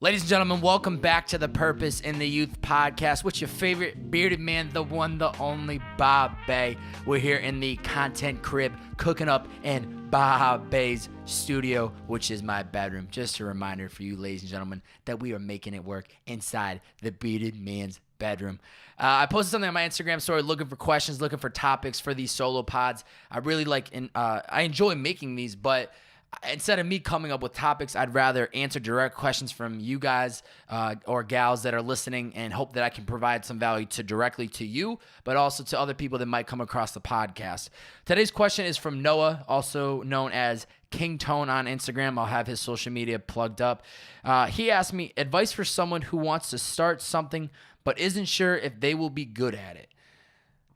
Ladies and gentlemen, welcome back to the Purpose in the Youth podcast with your favorite bearded man, the one, the only Bobbbaaaay. We're here in the content crib, cooking up in Bobbbaaaay's studio, which is my bedroom. Just a reminder for you, ladies and gentlemen, that we are making it work inside the bearded man's bedroom. I posted something on my Instagram story looking for questions, looking for topics for these solo pods. I really I enjoy making these, but instead of me coming up with topics, I'd rather answer direct questions from you guys or gals that are listening and hope that I can provide some value directly to you, but also to other people that might come across the podcast. Today's question is from Noah, also known as King Tone on Instagram. I'll have his social media plugged up. He asked me advice for someone who wants to start something but isn't sure if they will be good at it.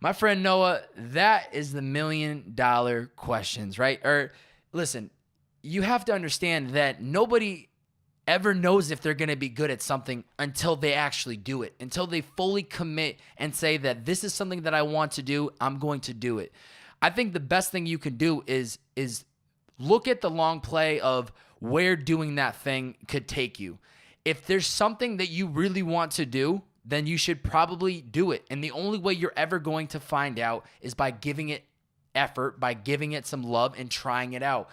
My friend Noah, that is the $1 million questions, right? Or listen, you have to understand that nobody ever knows if they're going to be good at something until they actually do it, until they fully commit and say that this is something that I want to do, I'm going to do it. I think the best thing you can do is look at the long play of where doing that thing could take you. If there's something that you really want to do, then you should probably do it. And the only way you're ever going to find out is by giving it effort, by giving it some love and trying it out.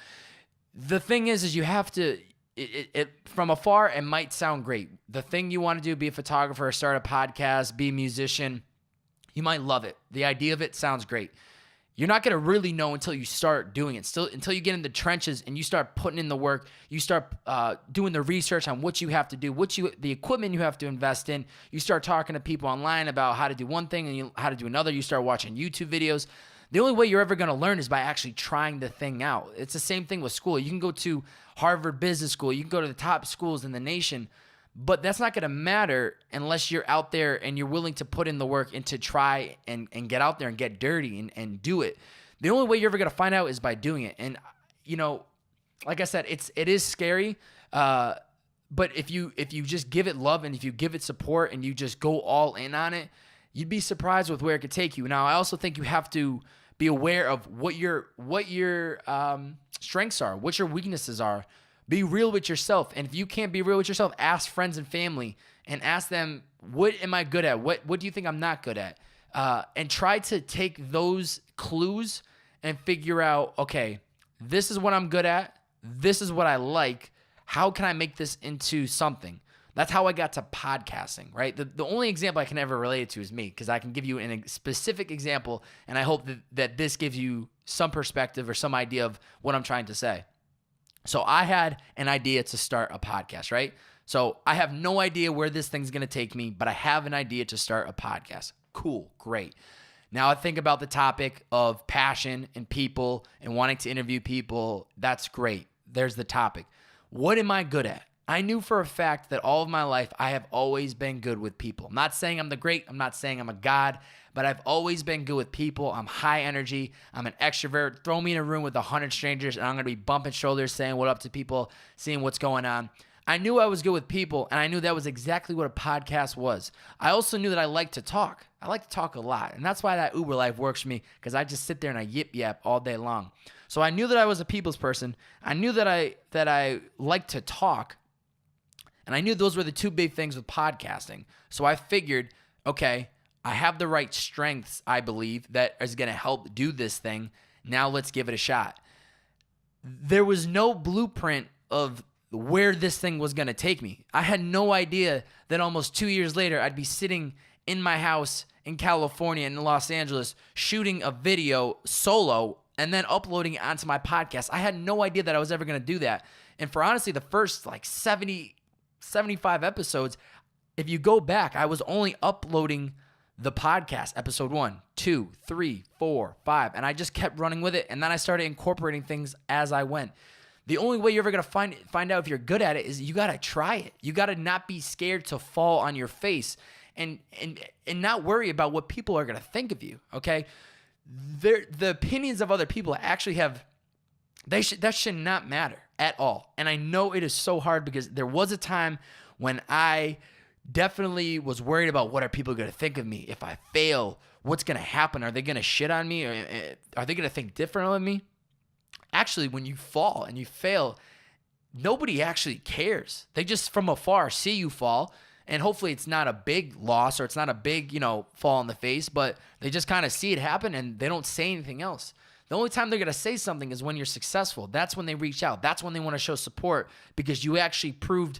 The thing is you have to, from afar, it might sound great. The thing you want to do, be a photographer, start a podcast, be a musician, you might love it. The idea of it sounds great. You're not going to really know until you start doing it. Until you get in the trenches and you start putting in the work, you start doing the research on what you have to do, the equipment you have to invest in. You start talking to people online about how to do one thing and how to do another. You start watching YouTube videos. The only way you're ever going to learn is by actually trying the thing out. It's the same thing with school. You can go to Harvard Business School. You can go to the top schools in the nation, but that's not going to matter unless you're out there and you're willing to put in the work and to try and get out there and get dirty and do it. The only way you're ever going to find out is by doing it. And, you know, like I said, it is scary, but if you just give it love and if you give it support and you just go all in on it, you'd be surprised with where it could take you. Now, I also think you have to be aware of what your strengths are, what your weaknesses are. Be real with yourself. And if you can't be real with yourself, ask friends and family and ask them, what am I good at? What do you think I'm not good at? And try to take those clues and figure out, okay, this is what I'm good at. This is what I like. How can I make this into something? That's how I got to podcasting, right? The only example I can ever relate it to is me, because I can give you a specific example, and I hope that this gives you some perspective or some idea of what I'm trying to say. So I had an idea to start a podcast, right? So I have no idea where this thing's going to take me, but I have an idea to start a podcast. Cool, great. Now I think about the topic of passion and people and wanting to interview people. That's great. There's the topic. What am I good at? I knew for a fact that all of my life I have always been good with people. I'm not saying I'm the great. I'm not saying I'm a god, but I've always been good with people. I'm high energy. I'm an extrovert. Throw me in a room with 100 strangers and I'm going to be bumping shoulders, saying what up to people, seeing what's going on. I knew I was good with people, and I knew that was exactly what a podcast was. I also knew that I like to talk. I like to talk a lot, and that's why that Uber life works for me, because I just sit there and I yip-yap all day long. So I knew that I was a people's person. I knew that I like to talk. And I knew those were the two big things with podcasting. So I figured, okay, I have the right strengths, I believe, that is going to help do this thing. Now let's give it a shot. There was no blueprint of where this thing was going to take me. I had no idea that almost 2 years later, I'd be sitting in my house in California and in Los Angeles shooting a video solo and then uploading it onto my podcast. I had no idea that I was ever going to do that. And for honestly, the first 75 episodes, if you go back, I was only uploading the podcast, episode 1, 2, 3, 4, 5, and I just kept running with it, and then I started incorporating things as I went. The only way you're ever going to find out if you're good at it is you got to try it. You got to not be scared to fall on your face and not worry about what people are going to think of you, okay? The opinions of other people actually that should not matter at all. And I know it is so hard because there was a time when I definitely was worried about what are people going to think of me. If I fail, what's going to happen? Are they going to shit on me? Or are they going to think differently of me? Actually, when you fall and you fail, nobody actually cares. They just from afar see you fall, and hopefully it's not a big loss or it's not a big, fall in the face, but they just kind of see it happen and they don't say anything else. The only time they're going to say something is when you're successful. That's when they reach out. That's when they want to show support because you actually proved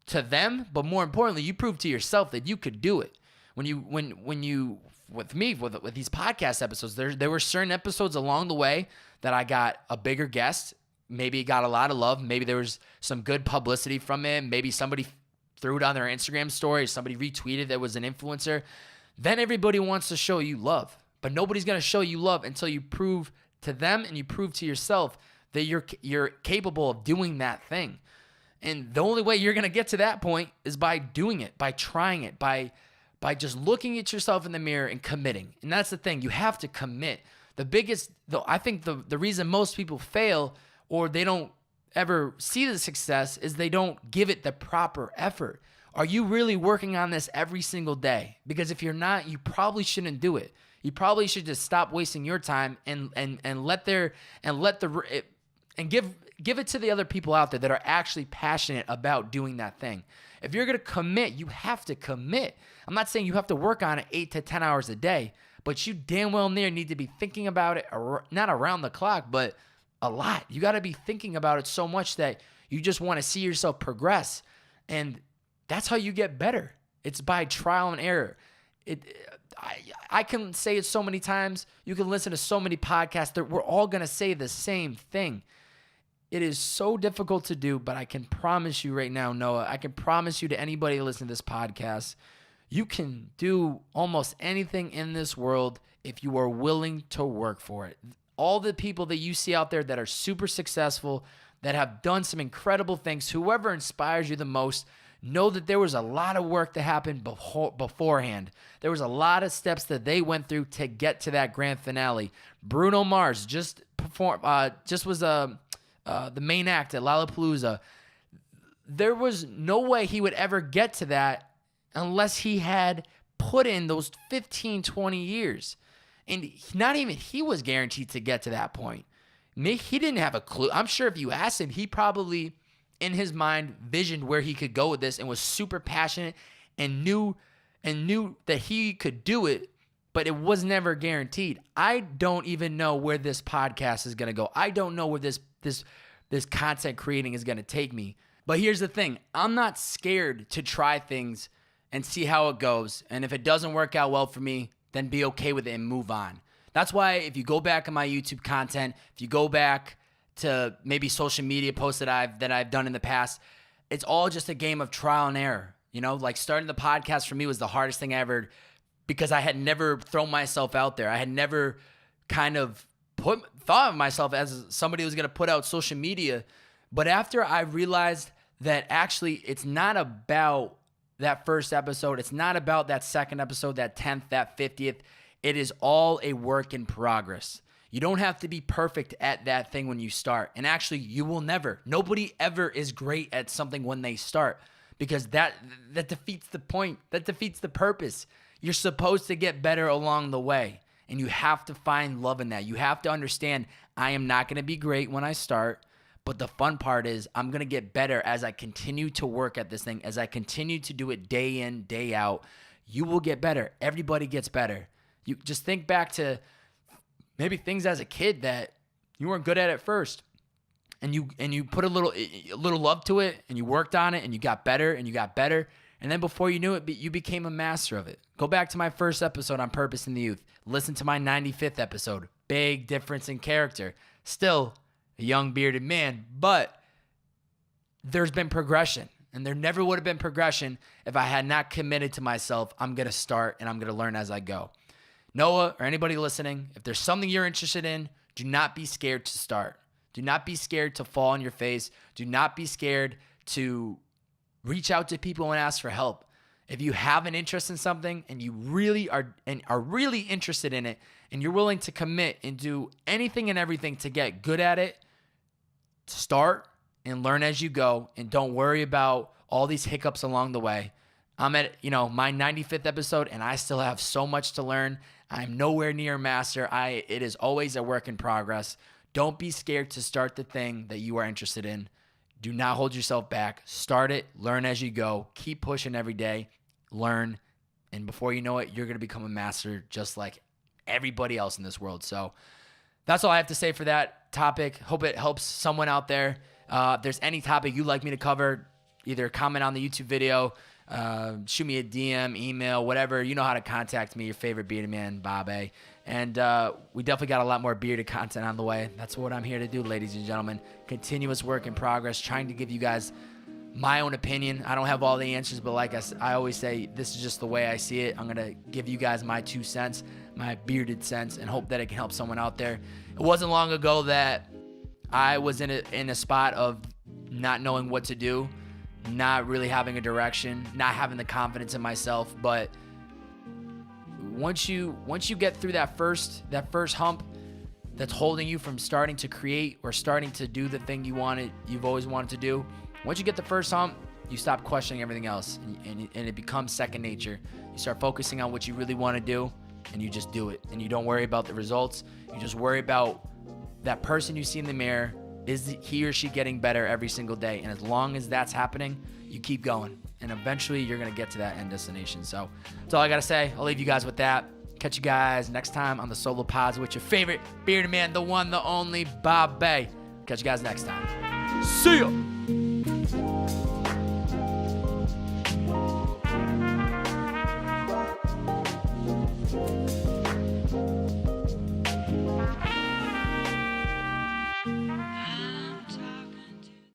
to them, but more importantly, you proved to yourself that you could do it. When you with me with these podcast episodes, there were certain episodes along the way that I got a bigger guest. Maybe it got a lot of love. Maybe there was some good publicity from it. Maybe somebody threw it on their Instagram story. Somebody retweeted that was an influencer. Then everybody wants to show you love. But nobody's going to show you love until you prove to them and you prove to yourself that you're capable of doing that thing. And the only way you're going to get to that point is by doing it, by trying it, by just looking at yourself in the mirror and committing. And that's the thing. You have to commit. I think the reason most people fail or they don't ever see the success is they don't give it the proper effort. Are you really working on this every single day? Because if you're not, you probably shouldn't do it. You probably should just stop wasting your time and give it to the other people out there that are actually passionate about doing that thing. If you're going to commit, you have to commit. I'm not saying you have to work on it 8 to 10 hours a day, but you damn well near need to be thinking about it, not around the clock, but a lot. You got to be thinking about it so much that you just want to see yourself progress. And that's how you get better. It's by trial and error. I can say it so many times. You can listen to so many podcasts that we're all going to say the same thing. It is so difficult to do, but I can promise you right now, Noah, I can promise you to anybody listening to this podcast, you can do almost anything in this world if you are willing to work for it. All the people that you see out there that are super successful, that have done some incredible things, whoever inspires you the most, know that there was a lot of work that happened beforehand. There was a lot of steps that they went through to get to that grand finale. Bruno Mars just was the main act at Lollapalooza. There was no way he would ever get to that unless he had put in those 15, 20 years. And not even he was guaranteed to get to that point. He didn't have a clue. I'm sure if you asked him, he probably in his mind visioned where he could go with this and was super passionate and knew that he could do it, but it was never guaranteed. I don't even know where this podcast is going to go. I don't know where this content creating is going to take me. But here's the thing. I'm not scared to try things and see how it goes. And if it doesn't work out well for me, then be okay with it and move on. That's why if you go back on my YouTube content, if you go back to maybe social media posts that I've done in the past, it's all just a game of trial and error. Like starting the podcast for me was the hardest thing ever because I had never thrown myself out there. I had never kind of thought of myself as somebody who was going to put out social media. But after I realized that actually it's not about that first episode, it's not about that second episode, that 10th, that 50th. It is all a work in progress. You don't have to be perfect at that thing when you start. And actually, you will never. Nobody ever is great at something when they start because that defeats the point. That defeats the purpose. You're supposed to get better along the way. And you have to find love in that. You have to understand I am not going to be great when I start. But the fun part is I'm going to get better as I continue to work at this thing. As I continue to do it day in, day out. You will get better. Everybody gets better. You just think back to maybe things as a kid that you weren't good at first, and you put a little love to it, and you worked on it, and you got better, and then before you knew it, you became a master of it. Go back to my first episode on Purpose in the Youth. Listen to my 95th episode. Big difference in character. Still a young bearded man, but there's been progression, and there never would have been progression if I had not committed to myself. I'm gonna start, and I'm gonna learn as I go. Noah, or anybody listening, if there's something you're interested in, do not be scared to start. Do not be scared to fall on your face. Do not be scared to reach out to people and ask for help. If you have an interest in something and you really are really interested in it and you're willing to commit and do anything and everything to get good at it, start and learn as you go and don't worry about all these hiccups along the way. I'm at, my 95th episode and I still have so much to learn. I'm nowhere near master. It is always a work in progress. Don't be scared to start the thing that you are interested in. Do not hold yourself back. Start it. Learn as you go. Keep pushing every day. Learn. And before you know it, you're going to become a master just like everybody else in this world. So that's all I have to say for that topic. Hope it helps someone out there. If there's any topic you'd like me to cover, either comment on the YouTube video, shoot me a DM, email, whatever. You know how to contact me, your favorite bearded man, Bobbbaaaay. And we definitely got a lot more bearded content on the way. That's what I'm here to do, ladies and gentlemen. Continuous work in progress, trying to give you guys my own opinion. I don't have all the answers, but like I always say, this is just the way I see it. I'm going to give you guys my 2 cents, my bearded sense, and hope that it can help someone out there. It wasn't long ago that I was in a spot of not knowing what to do, not really having a direction, not having the confidence in myself. But once you get through that first hump that's holding you from starting to create or starting to do the thing you've always wanted to do, once you get the first hump, you stop questioning everything else, and it becomes second nature. You start focusing on what you really want to do, and you just do it. And you don't worry about the results. You just worry about that person you see in the mirror. Is he or she getting better every single day? And as long as that's happening, you keep going. And eventually, you're going to get to that end destination. So that's all I got to say. I'll leave you guys with that. Catch you guys next time on the Solo Pods with your favorite bearded man, the one, the only, Bobbbaaaay. Catch you guys next time. See ya!